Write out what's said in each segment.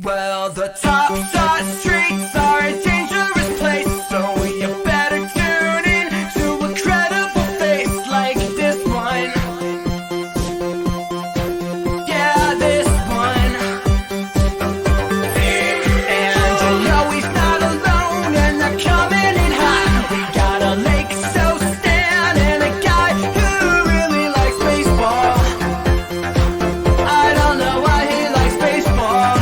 Well, the top side streets are a dangerous place, so you better tune in to a credible face like this one. Yeah, this one. And you know he's not alone, and they're coming in hot. We got a Lake so Stan and a guy who really likes baseball. I don't know why he likes baseball.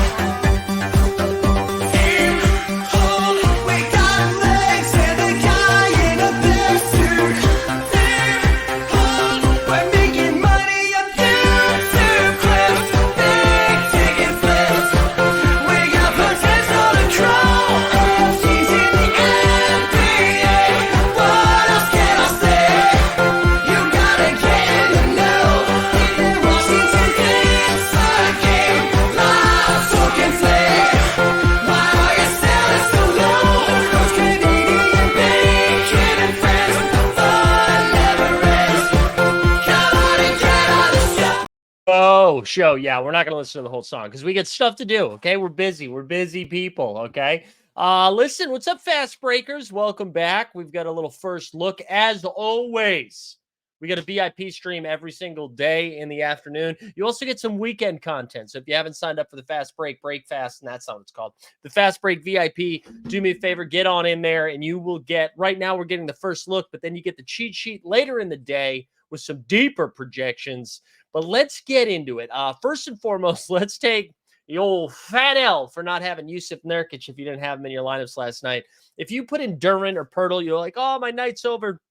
Oh, show. Yeah, we're not going to listen to the whole song because we got stuff to do. Okay. We're busy. We're busy people. Okay. Listen, what's up, Fast Breakers? Welcome back. We've got a little first look. As always, we got a VIP stream every single day in the afternoon. You also get some weekend content. So if you haven't signed up for the Fast Break, Break Fast, and that's not what it's called, the Fast Break VIP, do me a favor, get on in there, and you will get, right now we're getting the first look, but then you get the cheat sheet later in the day with some deeper projections. But let's get into it. First and foremost, let's take the old fat L for not having Yusuf Nurkic if you didn't have him in your lineups last night. If you put in Duran or Pirtle, you're like, oh, my night's over.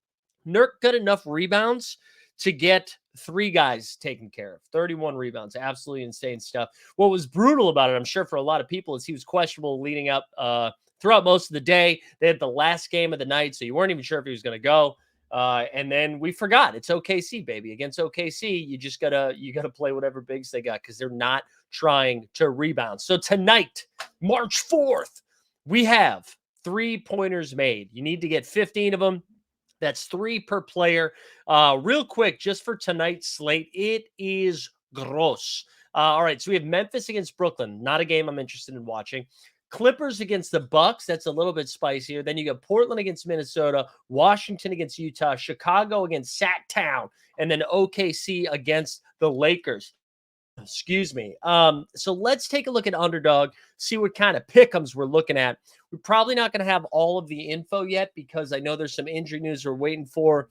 Nurk got enough rebounds to get three guys taken care of. 31 rebounds. Absolutely insane stuff. What was brutal about it, I'm sure for a lot of people, is he was questionable leading up throughout most of the day. They had the last game of the night, so you weren't even sure if he was going to go. And then we forgot it's OKC, baby. Against OKC, you gotta play whatever bigs they got because they're not trying to rebound. So tonight, March 4th, we have 3-pointers made. You need to get 15 of them. That's 3 per player. Real quick, just for tonight's slate, it is gross. All right, so we have Memphis against Brooklyn. Not a game I'm interested in watching. Clippers against the Bucks. That's a little bit spicier. Then you got Portland against Minnesota, Washington against Utah, Chicago against Sat Town, and then OKC against the Lakers. Excuse me. So let's take a look at Underdog, see what kind of pick'ems we're looking at. We're probably not going to have all of the info yet because I know there's some injury news we're waiting for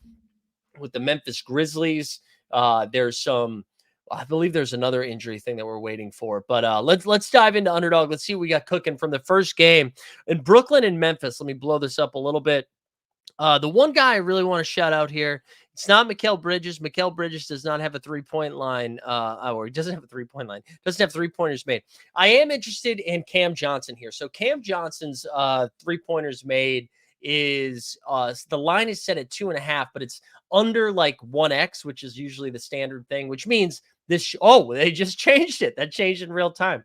with the Memphis Grizzlies. I believe there's another injury thing that we're waiting for. But let's dive into Underdog. Let's see what we got cooking from the first game in Brooklyn and Memphis. Let me blow this up a little bit. The one guy I really want to shout out here, it's not Mikal Bridges. Mikal Bridges does not have a three-point line, or he doesn't have a three-point line. Doesn't have three-pointers made. I am interested in Cam Johnson here. So Cam Johnson's three-pointers made is the line is set at 2.5, but it's under like 1x, which is usually the standard thing, which means they just changed it. That changed in real time.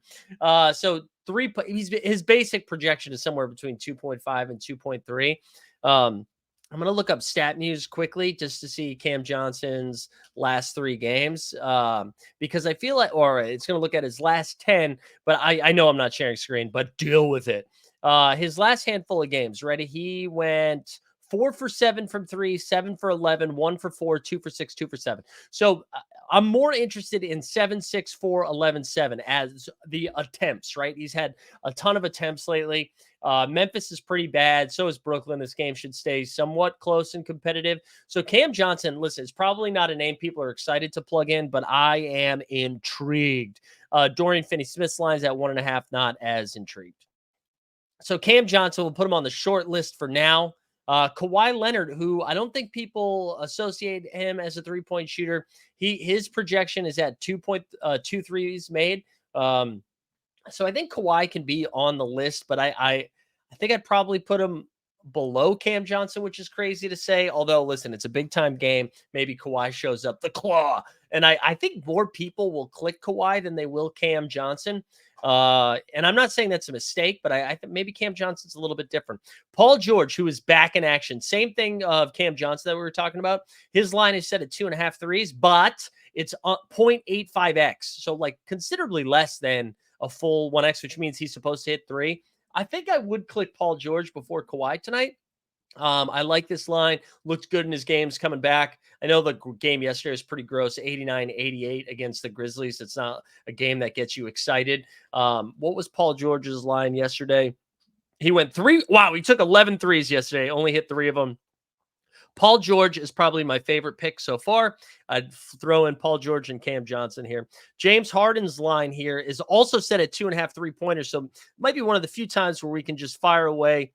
So his basic projection is somewhere between 2.5 and 2.3. I'm going to look up stat news quickly just to see Cam Johnson's last 3 games because I feel like, or it's going to look at his last 10, but I know I'm not sharing screen, but deal with it. His last handful of games, ready? He went 4 for 7 from 3, 7 for 11, 1 for 4, 2 for 6, 2 for 7. So I'm more interested in 7, 6, 4, 11, 7 as the attempts, right? He's had a ton of attempts lately. Memphis is pretty bad. So is Brooklyn. This game should stay somewhat close and competitive. So Cam Johnson, listen, it's probably not a name people are excited to plug in, but I am intrigued. Dorian Finney-Smith's line's at 1.5, not as intrigued. So Cam Johnson, we'll put him on the short list for now. Kawhi Leonard, who I don't think people associate him as a three-point shooter. His projection is at 2.2 threes made. So I think Kawhi can be on the list, but I think I'd probably put him below Cam Johnson, which is crazy to say. Although, listen, it's a big-time game. Maybe Kawhi shows up, the claw. And I think more people will click Kawhi than they will Cam Johnson. And I'm not saying that's a mistake, but I think maybe Cam Johnson's a little bit different. Paul George, who is back in action, same thing of Cam Johnson that we were talking about. His line is set at 2.5 threes, but it's 0.85x. So like considerably less than a full 1x, which means he's supposed to hit 3. I think I would click Paul George before Kawhi tonight. I like this line. Looked good in his games coming back. I know the game yesterday was pretty gross, 89-88 against the Grizzlies. It's not a game that gets you excited. What was Paul George's line yesterday? He went 3. Wow, he took 11 threes yesterday, only hit 3 of them. Paul George is probably my favorite pick so far. I'd throw in Paul George and Cam Johnson here. James Harden's line here is also set at 2.5 3-pointers. So it might be one of the few times where we can just fire away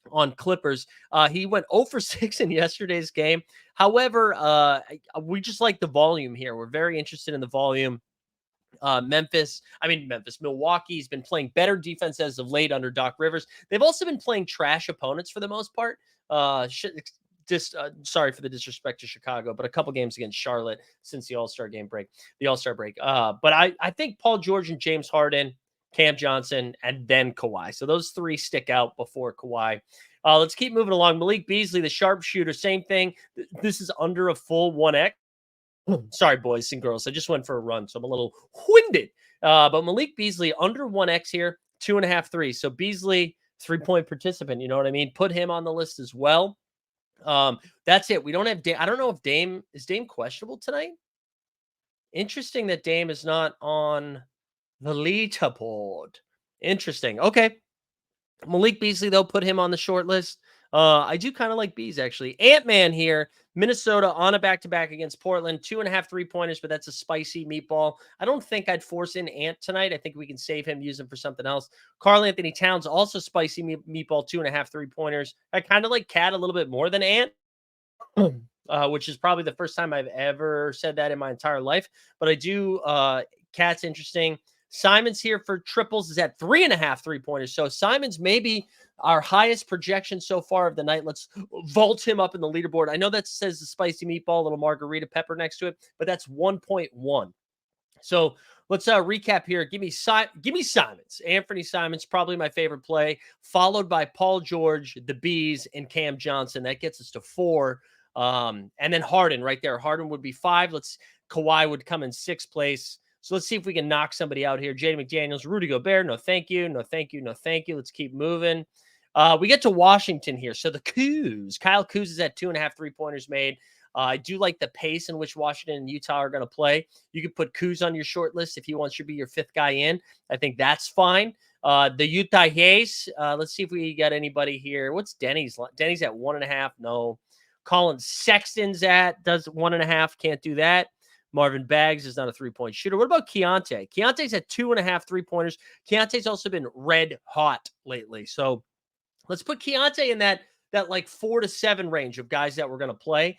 on Clippers. He went 0 for 6 in yesterday's game. However, we just like the volume here. We're very interested in the volume. Milwaukee's been playing better defense as of late under Doc Rivers. They've also been playing trash opponents for the most part. Sorry for the disrespect to Chicago, but a couple games against Charlotte since the All-Star break. But I think Paul George and James Harden, Cam Johnson, and then Kawhi. So those 3 stick out before Kawhi. Let's keep moving along. Malik Beasley, the sharpshooter, same thing. This is under a full 1x. Sorry, boys and girls. I just went for a run, so I'm a little winded. But Malik Beasley under 1x here, 2.5 3. So Beasley, 3-point participant. You know what I mean? Put him on the list as well. That's it. We don't have Dame. I don't know if Dame is questionable tonight. Interesting that Dame is not on the leaderboard. Interesting. Okay. Malik Beasley, though, put him on the short list. I do kind of like Bees, actually. Ant-Man here, Minnesota on a back-to-back against Portland. 2.5 3-pointers, but that's a spicy meatball. I don't think I'd force in Ant tonight. I think we can save him, use him for something else. Karl Anthony Towns, also spicy meatball, 2.5 3-pointers. I kind of like Cat a little bit more than Ant. Which is probably the first time I've ever said that in my entire life. But I do, Cat's interesting. Simon's here for triples is at 3.5 3-pointers. So Simon's maybe our highest projection so far of the night. Let's vault him up in the leaderboard. I know that says the spicy meatball, little margarita pepper next to it, but that's 1.1. So let's recap here. Give me Simons. Anthony Simons, probably my favorite play, followed by Paul George, the Bees, and Cam Johnson. That gets us to 4. And then Harden right there. Harden would be 5. Kawhi would come in 6th place. So let's see if we can knock somebody out here. Jaden McDaniels, Rudy Gobert. No, thank you. No, thank you. No, thank you. Let's keep moving. We get to Washington here. So the Kuz. Kyle Kuz is at 2.5 3-pointers made. I do like the pace in which Washington and Utah are going to play. You could put Kuz on your short list if he wants to be your 5th guy in. I think that's fine. The Utah Hayes. Let's see if we got anybody here. What's Denny's? Denny's at 1.5. No. Colin Sexton's does 1.5. Can't do that. Marvin Baggs is not a 3-point shooter. What about Keontae? Keontae's at 2.5 3-pointers. Keontae's also been red hot lately. So let's put Keontae in that like 4 to 7 range of guys that we're going to play.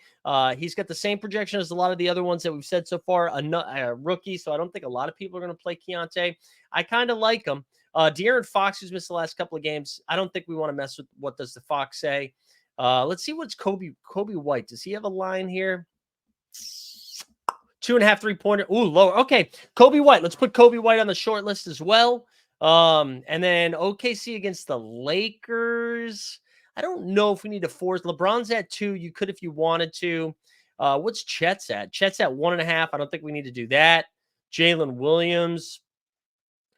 He's got the same projection as a lot of the other ones that we've said so far. A rookie, so I don't think a lot of people are going to play Keontae. I kind of like him. De'Aaron Fox, who's missed the last couple of games, I don't think we want to mess with what does the Fox say. Let's see what's Kobe White. Does he have a line here? 2.5 3-pointer. Ooh, lower. Okay. Kobe White. Let's put Kobe White on the short list as well. And then OKC against the Lakers. I don't know if we need to force. LeBron's at 2. You could if you wanted to. What's Chet's at? Chet's at 1.5. I don't think we need to do that. Jalen Williams.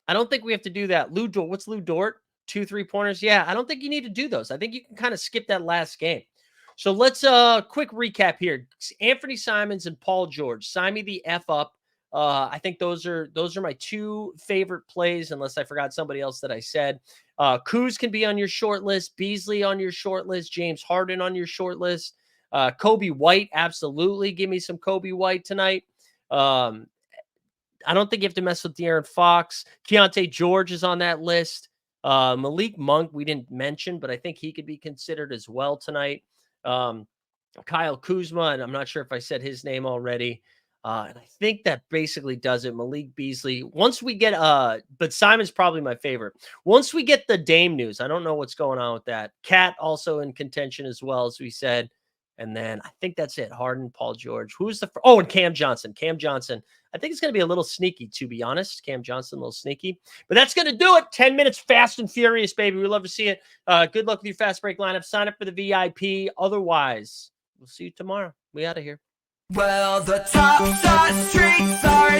I don't think we have to do that. Lou Dort. What's Lou Dort? 2 3-pointers. Yeah, I don't think you need to do those. I think you can kind of skip that last game. So let's quick recap here. Anthony Simons and Paul George. Sign me the F up. I think those are my 2 favorite plays, unless I forgot somebody else that I said. Kuz can be on your short list. Beasley on your short list. James Harden on your short list. Kobe White, absolutely. Give me some Kobe White tonight. I don't think you have to mess with De'Aaron Fox. Keontae George is on that list. Malik Monk, we didn't mention, but I think he could be considered as well tonight. Kyle Kuzma, and I'm not sure if I said his name already. And I think that basically does it. Malik Beasley. Once we get, but Simon's probably my favorite. Once we get the Dame news, I don't know what's going on with that. Cat also in contention as well, as we said. And then I think that's it. Harden, Paul George. Who's the and Cam Johnson. Cam Johnson. I think it's going to be a little sneaky, to be honest. Cam Johnson, a little sneaky. But that's going to do it. 10 minutes fast and furious, baby. We love to see it. Good luck with your fast break lineup. Sign up for the VIP. Otherwise, we'll see you tomorrow. We out of here. Well, the top side streets are